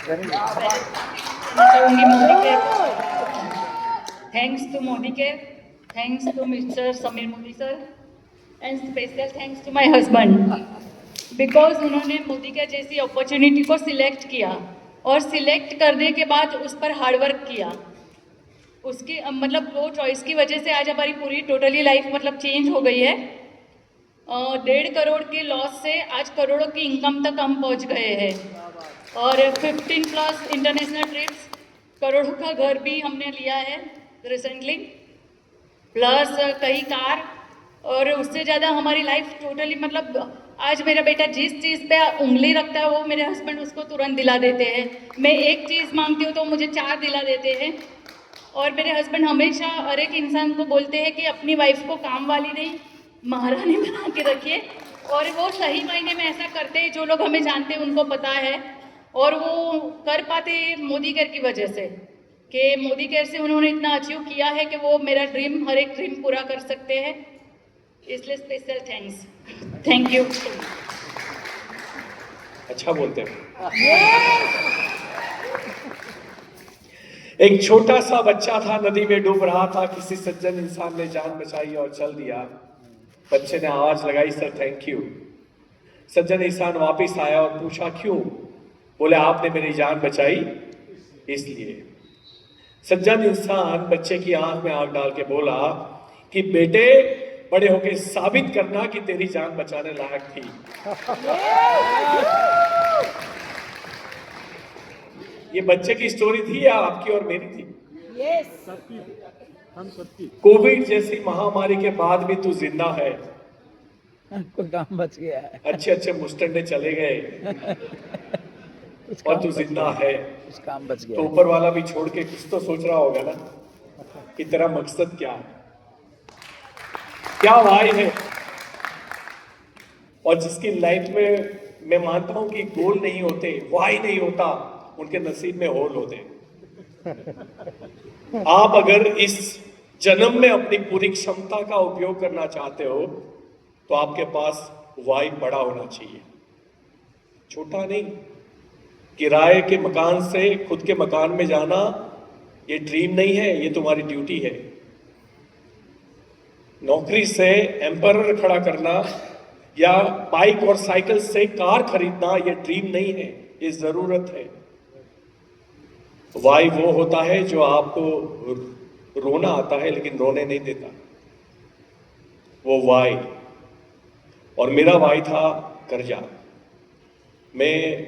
चाहूंगी Modi care, thanks to Modi care, thanks to mister Sameer Modi sir and special thanks to my husband, because उन्होंने Modi care जैसी opportunity को select किया और सिलेक्ट करने के बाद उस पर हार्डवर्क किया। उसकी मतलब वो चॉइस की वजह से आज हमारी पूरी टोटली लाइफ मतलब चेंज हो गई है। 1.5 करोड़ के लॉस से आज करोड़ों की इनकम तक हम पहुंच गए हैं और 15+ इंटरनेशनल ट्रिप्स, करोड़ों का घर भी हमने लिया है रिसेंटली, प्लस कई कार, और उससे ज़्यादा हमारी लाइफ टोटली मतलब आज मेरा बेटा जिस चीज़ पे उंगली रखता है वो मेरे हस्बैंड उसको तुरंत दिला देते हैं। मैं एक चीज़ मांगती हूँ तो मुझे 4 दिला देते हैं। और मेरे हस्बैंड हमेशा हर एक इंसान को बोलते हैं कि अपनी वाइफ को काम वाली नहीं महारानी बना के रखिए, और वो सही मायने में ऐसा करते हैं। जो लोग हमें जानते हैं उनको पता है, और वो कर पाते मोदी केयर की वजह से, कि मोदी केयर से उन्होंने इतना अचीव किया है कि वो मेरा ड्रीम, हर एक ड्रीम पूरा कर सकते हैं। इसलिए स्पेशल थैंक्स, थैंक यू। अच्छा बोलते हैं। एक छोटा सा बच्चा था, नदी में डूब रहा था, किसी सज्जन इंसान ने जान बचाई और चल दिया। बच्चे ने आवाज लगाई, सर थैंक यू। सज्जन इंसान वापस आया और पूछा क्यों? बोले आपने मेरी जान बचाई इसलिए। सज्जन इंसान बच्चे की आंख में आंख डाल के बोला कि बेटे बड़े होके साबित करना कि तेरी जान बचाने लायक थी। ये बच्चे की स्टोरी थी या आपकी और मेरी थी? हम सबकी। कोविड जैसी महामारी के बाद भी तू जिंदा है, काम बच गया है, अच्छे अच्छे मुस्टंडे चले गए और तू जिंदा है, कुछ काम बच गया। तो ऊपर वाला भी छोड़ के कुछ तो सोच रहा होगा ना कि तेरा मकसद क्या है, क्या वाई है। और जिसकी लाइफ में मैं मानता हूं कि गोल नहीं होते, वाई नहीं होता, उनके नसीब में होल होते। आप अगर इस जन्म में अपनी पूरी क्षमता का उपयोग करना चाहते हो तो आपके पास वाई बड़ा होना चाहिए, छोटा नहीं। किराए के मकान से खुद के मकान में जाना ये ड्रीम नहीं है, ये तुम्हारी ड्यूटी है। नौकरी से एम्पायर खड़ा करना या बाइक और साइकिल से कार खरीदना ये ड्रीम नहीं है, ये जरूरत है। वाई वो होता है जो आपको रोना आता है लेकिन रोने नहीं देता, वो वाई। और मेरा वाई था कर्जा।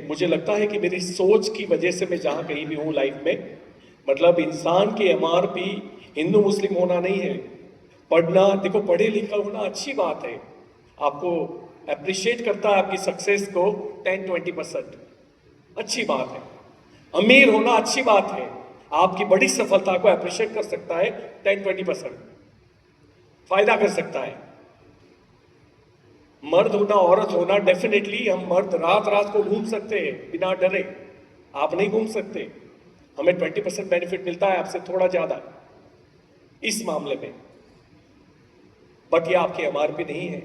मुझे लगता है कि मेरी सोच की वजह से मैं जहां कहीं भी हूं लाइफ में, मतलब इंसान की एमआरपी हिंदू मुस्लिम होना नहीं है, पढ़ना। देखो पढ़े लिखा होना अच्छी बात है, आपको अप्रिशिएट करता है आपकी सक्सेस को 10-20%, अच्छी बात है। अमीर होना अच्छी बात है, आपकी बड़ी सफलता को अप्रिशिएट कर सकता है 10-20%, फायदा कर सकता है। मर्द होना औरत होना, डेफिनेटली हम मर्द रात रात को घूम सकते हैं बिना डरे, आप नहीं घूम सकते। हमें 20% बेनिफिट मिलता है आपसे थोड़ा ज्यादा इस मामले में, बट ये आपकी एमआरपी नहीं है।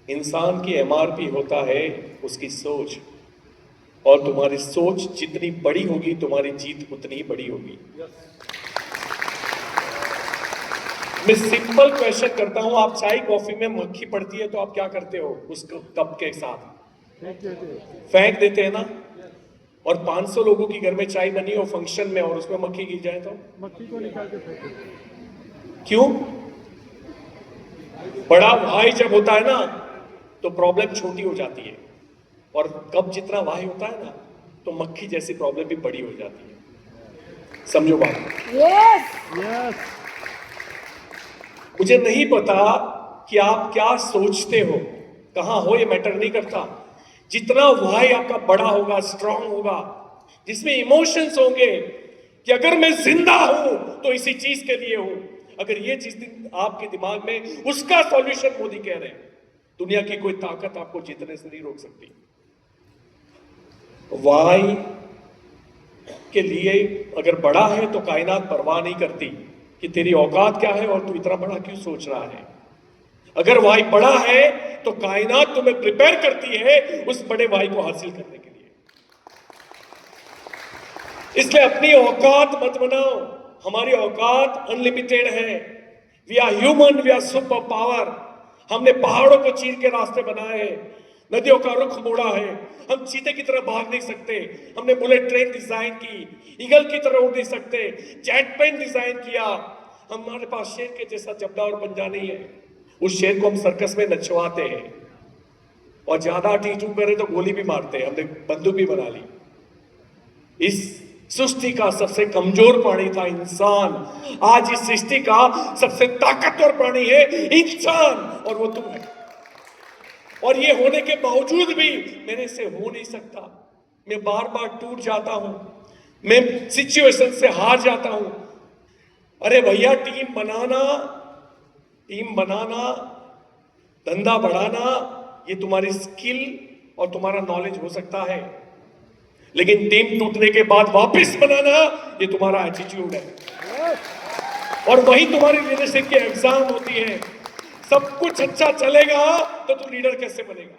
इंसान की एमआरपी होता है उसकी सोच, और तुम्हारी सोच जितनी बड़ी होगी तुम्हारी जीत उतनी ही बड़ी होगी। मैं सिंपल क्वेश्चन करता हूं, आप चाय कॉफी में मक्खी पड़ती है तो आप क्या करते हो? उस कप के साथ फेंक देते हैं ना। और 500 लोगों की घर में चाय बनी हो फंक्शन में और उसमें मक्खी गिर जाए तो मक्खी को निकाल के फेंको। क्यों? बड़ा भाई जब होता है ना तो प्रॉब्लम छोटी हो जाती है, और कब जितना भाई होता है ना तो मक्खी जैसी प्रॉब्लम भी बड़ी हो जाती है। समझो बात? यस। मुझे नहीं पता कि आप क्या सोचते हो, कहां हो, ये मैटर नहीं करता। जितना वाई आपका बड़ा होगा, स्ट्रांग होगा, जिसमें इमोशंस होंगे कि अगर मैं जिंदा हूं तो इसी चीज के लिए हूं, अगर ये चीज आपके दिमाग में, उसका सॉल्यूशन मोदी कह रहे हैं। दुनिया की कोई ताकत आपको जीतने से नहीं रोक सकती। वाई के लिए अगर बड़ा है तो कायनात परवाह नहीं करती कि तेरी औकात क्या है और तू इतना बड़ा क्यों सोच रहा है। अगर वाई बड़ा है तो कायनात तुम्हें प्रिपेयर करती है उस बड़े वाई को हासिल करने के लिए। इसलिए अपनी औकात मत बनाओ, हमारी औकात अनलिमिटेड है। We are human, we are super power. हमने पहाड़ों को चीर के रास्ते बनाए हैं, नदियों का रुख मोड़ा है। हम चीते की तरह भाग नहीं सकते। हमने बुलेट ट्रेन डिजाइन की, ईगल की तरह उड़ नहीं सकते, जेट प्लेन डिजाइन किया। हमारे पास शेर के जैसा जबड़ा और पंजा नहीं है। उस शेर को हम सर्कस में नचवाते हैं, और ज्यादा टीटू करे तो गोली भी मारते हैं। हमने बंदूक भी बना ली। इस सृष्टि का सबसे कमजोर प्राणी था इंसान। आज इस सृष्टि का सबसे ताकतवर प्राणी है इंसान, और वो तुम है। और ये होने के बावजूद भी मेरे से हो नहीं सकता। मैं बार बार टूट जाता हूं, मैं सिचुएशन से हार जाता हूं। अरे भैया, टीम बनाना, धंधा बढ़ाना, ये तुम्हारी स्किल और तुम्हारा नॉलेज हो सकता है, लेकिन टीम टूटने के बाद वापस बनाना, ये तुम्हारा एटीट्यूड है। और वही तुम्हारी लीडरशिप की एग्जाम होती है। सब कुछ अच्छा चलेगा तो तू लीडर कैसे बनेगा?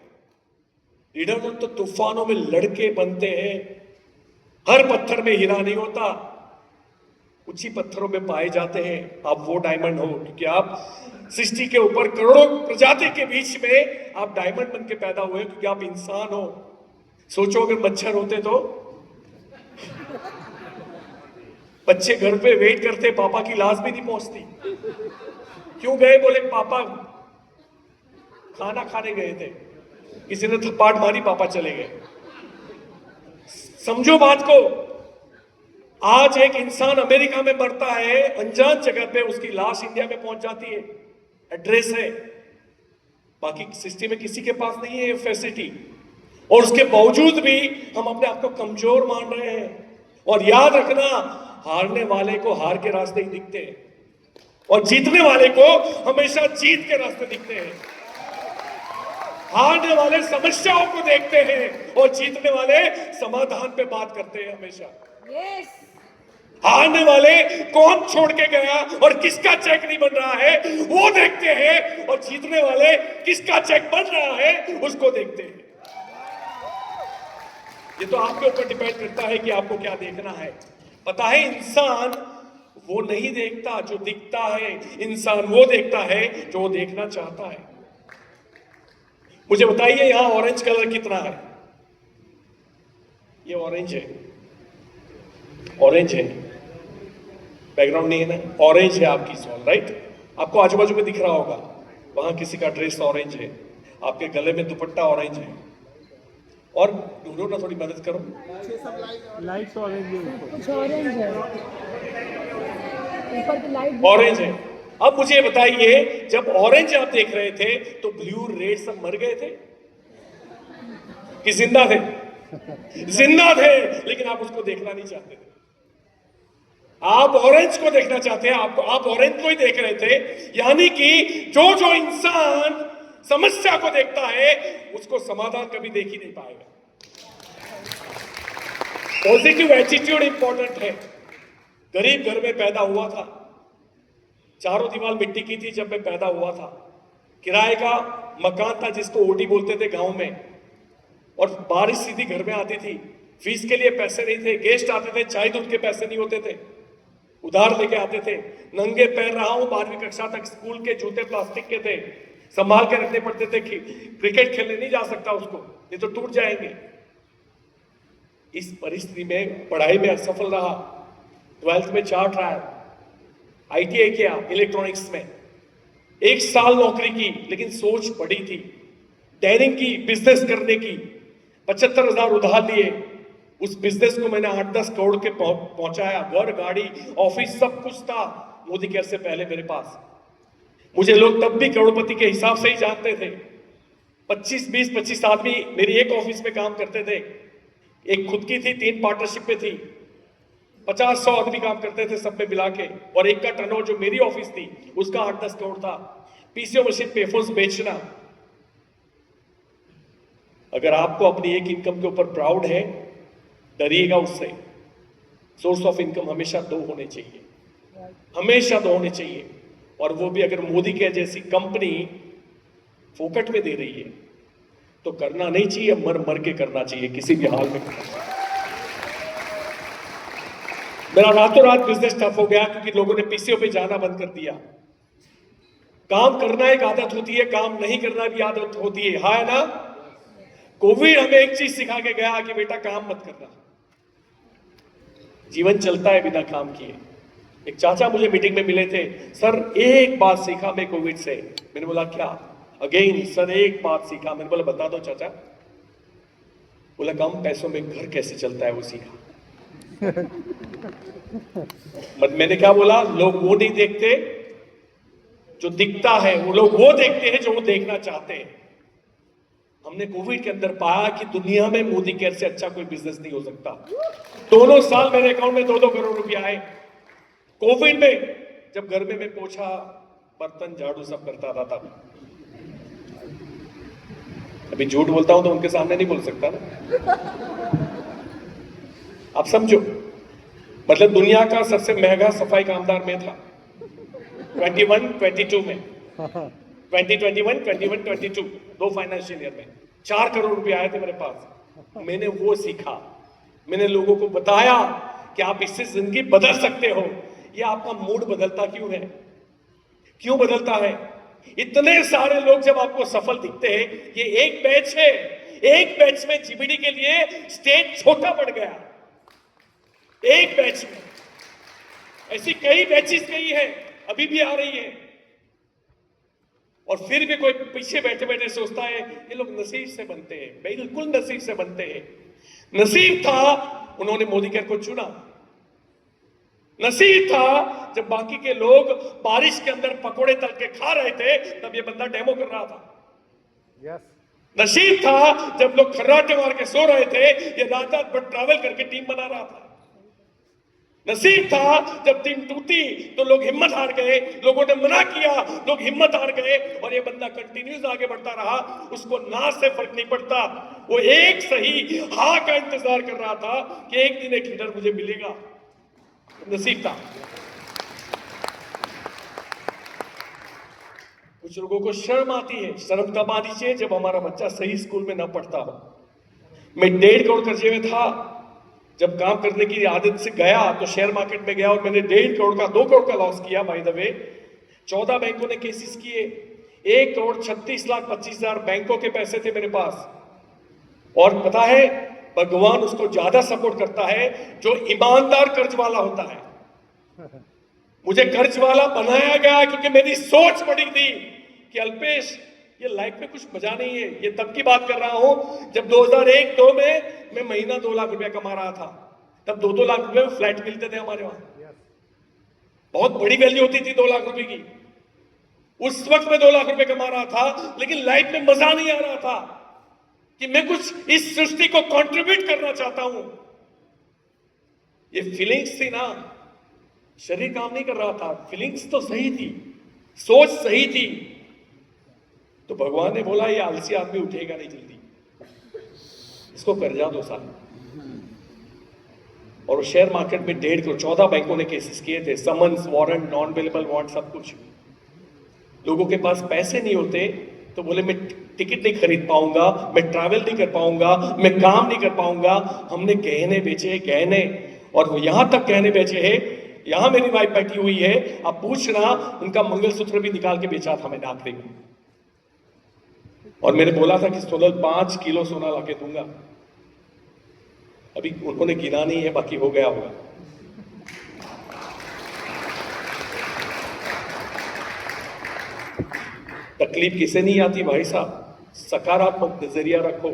लीडर तो तूफानों में लड़के बनते हैं। हर पत्थर में हीरा नहीं होता, कुछ ही पत्थरों में पाए जाते हैं। आप वो डायमंड हो, क्योंकि आप सृष्टि के ऊपर करोड़ों प्रजाति के बीच में आप डायमंड बन के पैदा हुए, क्योंकि आप इंसान हो। सोचो, अगर मच्छर होते तो बच्चे घर पे वेट करते, पापा की लाश भी नहीं पहुंचती। क्यों गए? बोले पापा खाना खाने गए थे, किसी ने थप्पड़ मारी, पापा चले गए। समझो बात को। आज एक इंसान अमेरिका में मरता है, अनजान जगह पे, उसकी लाश इंडिया में पहुंच जाती है, एड्रेस है, बाकी सिस्टम में किसी के पास नहीं है ये फैसिलिटी। और उसके बावजूद भी हम अपने आप को कमजोर मान रहे हैं। और याद रखना, हारने वाले को हार के रास्ते ही दिखते हैं, और जीतने वाले को हमेशा जीत के रास्ते दिखते हैं। हारने वाले समस्याओं को देखते हैं, और जीतने वाले समाधान पे बात करते हैं हमेशा। हारने वाले कौन छोड़ के गया और किसका चेक नहीं बन रहा है वो देखते हैं, और जीतने वाले किसका चेक बन रहा है उसको देखते हैं। ये तो आपके ऊपर डिपेंड करता है कि आपको क्या देखना है। पता है, इंसान वो नहीं देखता जो दिखता है, इंसान वो देखता है जो वो देखना चाहता है। मुझे बताइए, यहां ऑरेंज कलर कितना है? ये ऑरेंज है, ऑरेंज है, बैकग्राउंड नहीं है ना, ऑरेंज है आपकी सॉल, राइट? आपको आजू बाजू में दिख रहा होगा, वहां किसी का ड्रेस ऑरेंज है, आपके गले में दुपट्टा ऑरेंज है। और ढूंढो ना, थोड़ी मदद करो। लाइट्स ऑरेंज कुछ ऑरेंज है, ऊपर की लाइट ऑरेंज है। अब मुझे बताइए, जब ऑरेंज आप देख रहे थे तो ब्लू रेड सब मर गए थे कि जिंदा थे? जिंदा थे, लेकिन आप उसको देखना नहीं चाहते थे। आप ऑरेंज को देखना चाहते हैं, आप ऑरेंज को ही देख रहे थे। यानी कि जो इंसान समस्या को देखता है उसको समाधान कभी देख ही नहीं पाएगा। पॉजिटिव एटीट्यूड इंपॉर्टेंट है। गरीब घर में पैदा हुआ था, चारों दीवार मिट्टी की थी जब मैं पैदा हुआ था। किराए का मकान था जिसको ओटी बोलते थे गांव में, और बारिश सीधी घर में आती थी। फीस के लिए पैसे नहीं थे, गेस्ट आते थे, चाय दूध के पैसे नहीं होते थे, उधार लेके आते थे। नंगे पैर रहा हूं 12वीं कक्षा तक, स्कूल के जूते प्लास्टिक के थे, संभाल के रखने पड़ते थे। क्रिकेट खेलने नहीं जा सकता उसको, ये तो टूट जाएंगे। इस परिस्थिति में पढ़ाई में असफल रहा। 12th में 4 ट्रायल, ITI किया इलेक्ट्रॉनिक्स में, 1 साल नौकरी की, लेकिन सोच बड़ी थी, डेयरिंग की, बिजनेस करने की। 75,000 उधार लिए, उस बिजनेस को मैंने 8-10 करोड़ के पहुंचाया। घर, गाड़ी, ऑफिस सब कुछ था मोदी केयर से पहले मेरे पास। मुझे लोग तब भी करोड़पति के हिसाब से ही जानते थे। 25 आदमी मेरी एक ऑफिस में काम करते थे, एक खुद की थी, 3 पार्टनरशिप में थी। 50-100 आदमी काम करते थे सब में मिला के, और एक का टर्नओवर जो मेरी ऑफिस थी उसका 8-10 करोड़ था। पीसीओ मशीन, पेफोन्स बेचना। अगर आपको अपनी एक इनकम के ऊपर प्राउड है, डरिएगा उससे। सोर्स ऑफ इनकम हमेशा 2 होने चाहिए, हमेशा 2 होने चाहिए। और वो भी अगर मोदी के जैसी कंपनी फोकट में दे रही है तो करना नहीं चाहिए, मर मर के करना चाहिए, किसी भी हाल में करना चाहिए। मेरा रातों रात बिजनेस टफ हो गया क्योंकि लोगों ने पीसीओ पे जाना बंद कर दिया। काम करना एक आदत होती है, काम नहीं करना भी आदत होती है, हाँ है ना। कोविड हमें एक चीज सिखा के गया कि बेटा काम मत करना, जीवन चलता है बिना काम किए। एक चाचा मुझे मीटिंग में मिले थे, सर एक बात सीखा मैं कोविड से। मैंने बोला क्या? अगेन सर एक बात सीखा। मैंने बोला बता दो चाचा। बोला कम पैसों में घर कैसे चलता है वो सीखा। मैंने क्या बोला? लोग वो नहीं देखते जो दिखता है, वो लोग वो देखते हैं जो वो देखना चाहते हैं। हमने कोविड के अंदर पाया कि दुनिया में मोदी केयर से अच्छा कोई बिजनेस नहीं हो सकता। दोनों साल मेरे अकाउंट में 2-2 करोड़ रुपया आए। कोविड में जब घर में मैं पोछा बर्तन झाड़ू सब करता था तब। अभी झूठ बोलता हूं तो उनके सामने नहीं बोल सकता ना। आप समझो, मतलब दुनिया का सबसे महंगा सफाई कामदार मैं था 21-22 में। 2021, 21, 22 दो फाइनेंशियल ईयर में 4 करोड़ रुपए आए थे मेरे पास। मैंने वो सीखा, मैंने लोगों को बताया कि आप इससे जिंदगी बदल सकते हो। ये आपका मूड बदलता क्यों है? क्यों बदलता है? इतने सारे लोग जब आपको सफल दिखते हैं, ये एक बैच है, एक बैच में जीबीडी के लिए स्टेज छोटा पड़ गया। एक बैच में ऐसी कई बैचेस गई है, अभी भी आ रही है। और फिर भी कोई पीछे बैठे बैठे सोचता है ये लोग नसीब से बनते हैं। बिल्कुल नसीब से बनते हैं। नसीब था उन्होंने मोदी केयर को चुना। नसीब था जब बाकी के लोग बारिश के अंदर पकोड़े तल के खा रहे थे, तब ये बंदा डेमो कर रहा था। नसीब था जब लोग खर्राटे मार के सो रहे थे, ये रात रात भर ट्रैवल करके टीम बना रहा था। नसीब था जब टीम टूटी तो लोग हिम्मत हार गए, लोगों ने मना किया, लोग हिम्मत हार गए, और ये बंदा कंटिन्यूस आगे बढ़ता रहा। उसको ना से फर्क नहीं पड़ता, वो एक सही हाँ का इंतजार कर रहा था कि एक दिन एक लीडर मुझे मिलेगा। नसीब था। कुछ लोगों को शर्म आती है। शर्म तब आनी चाहिए जब हमारा बच्चा सही स्कूल में ना पढ़ता हो। मैं 1.5 करोड़ कर्जे में था। जब काम करने की आदत से गया तो शेयर मार्केट में गया और मैंने 1.5 करोड़ का 2 करोड़ का लॉस किया। बाय द वे 14 बैंकों ने केसेस किए। 1 करोड़ 36 लाख 25 हजार बैंकों के पैसे थे मेरे पास। और पता है भगवान उसको ज्यादा सपोर्ट करता है जो ईमानदार कर्ज वाला होता है। मुझे कर्ज वाला बनाया गया क्योंकि मेरी सोच बड़ी थी कि अल्पेश ये लाइफ में कुछ मजा नहीं है। ये तब की बात कर रहा हूं जब 2001-2 में मैं महीना 2 लाख रुपया कमा रहा था। तब 2-2 लाख रुपए में फ्लैट मिलते थे हमारे वहां। बहुत बड़ी वैल्यू होती थी 2 लाख रुपए की। उस वक्त मैं 2 लाख रुपए कमा रहा था, लेकिन लाइफ में मजा नहीं आ रहा था कि मैं कुछ इस सृष्टि को कंट्रीब्यूट करना चाहता हूं। ये फीलिंग्स थी ना, शरीर काम नहीं कर रहा था। फीलिंग्स तो सही थी, सोच सही थी। तो भगवान ने बोला ये आलसी आदमी उठेगा नहीं जल्दी, इसको कर्जा दो साल। और शेयर मार्केट में 1.5 करोड़ 14 बैंकों ने केसेस किए थे। Summons, warrant, non available warrant, सब कुछ। लोगों के पास पैसे नहीं होते तो बोले मैं टिकट नहीं खरीद पाऊंगा, मैं ट्रैवल नहीं कर पाऊंगा, मैं काम नहीं कर पाऊंगा। हमने गहने बेचे, गहने, और वो यहां तक गहने बेचे हैं। यहां मेरी वाइफ बैठी हुई है, आप पूछना, उनका मंगलसूत्र भी निकाल के बेचा था मैंने आखिरी में। और मैंने बोला था कि सोनल 5 किलो सोना लाके दूंगा। अभी उन्होंने गिना नहीं है, बाकी हो गया होगा। तकलीफ किसे नहीं आती भाई साहब? सकारात्मक नजरिया रखो।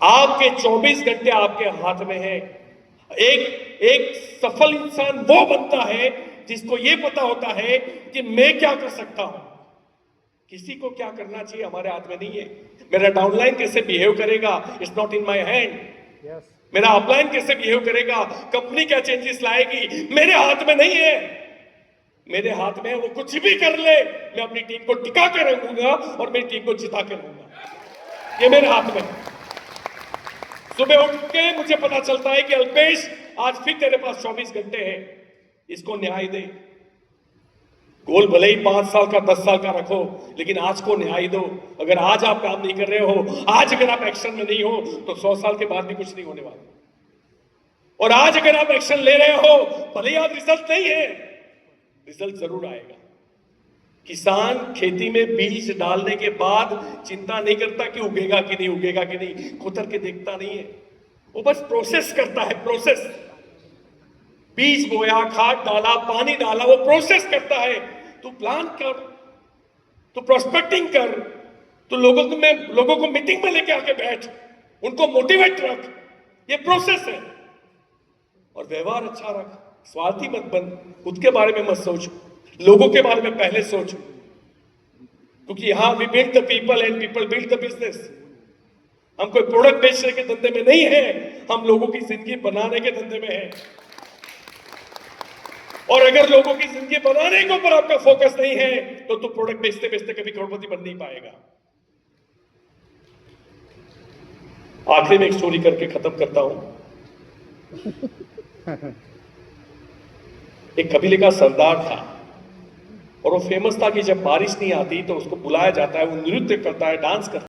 आपके 24 घंटे आपके हाथ में है। एक सफल इंसान वो बनता है जिसको ये पता होता है कि मैं क्या कर सकता हूं। किसी को क्या करना चाहिए हमारे हाथ में नहीं है। मेरा डाउनलाइन कैसे बिहेव करेगा, it's not in my hand. मेरा अपलाइन कैसे बिहेव करेगा, कंपनी क्या चेंजेस लाएगी, मेरे हाथ में नहीं है। मेरे हाथ में वो कुछ भी कर ले, मैं अपनी टीम को टिका के रखूंगा और मेरी टीम को जिता के रहूंगा। ये मेरे हाथ में। सुबह उठ के मुझे पता चलता है कि अल्पेश आज फिर तेरे पास 24 घंटे हैं, इसको न्याय दे। गोल भले ही 5 साल का 10 साल का रखो, लेकिन आज को न्याय दो। अगर आज आप काम नहीं कर रहे हो, आज अगर आप एक्शन में नहीं हो, तो 100 साल के बाद भी कुछ नहीं होने वाला। और आज अगर आप एक्शन ले रहे हो, भले ही आज रिजल्ट नहीं है, रिजल्ट जरूर आएगा। किसान खेती में बीज डालने के बाद चिंता नहीं करता कि उगेगा कि नहीं, उगेगा कि नहीं, खुतर के देखता नहीं है, वो बस प्रोसेस करता है। प्रोसेस, बीज बोया, खाद डाला, पानी डाला, वो प्रोसेस करता है। तू प्लान कर, तू प्रोस्पेक्टिंग कर, तू लोगों को मीटिंग में लेके आके बैठ, उनको मोटिवेट रख, ये प्रोसेस है। और व्यवहार अच्छा रख, स्वार्थी मत बन, खुद के बारे में मत सोच, लोगों के बारे में पहले सोच, क्योंकि यहां we build the people and people build the business. हम कोई प्रोडक्ट बेचने के धंधे में नहीं है, हम लोगों की जिंदगी बनाने के धंधे में है। और अगर लोगों की जिंदगी बनाने के ऊपर आपका फोकस नहीं है, तो तू प्रोडक्ट बेचते बेचते कभी करोड़पति बन नहीं पाएगा। आखिरी में एक स्टोरी करके खत्म करता हूं। एक कबीले का सरदार था और वो फेमस था कि जब बारिश नहीं आती तो उसको बुलाया जाता है, वो नृत्य करता है, डांस करता है।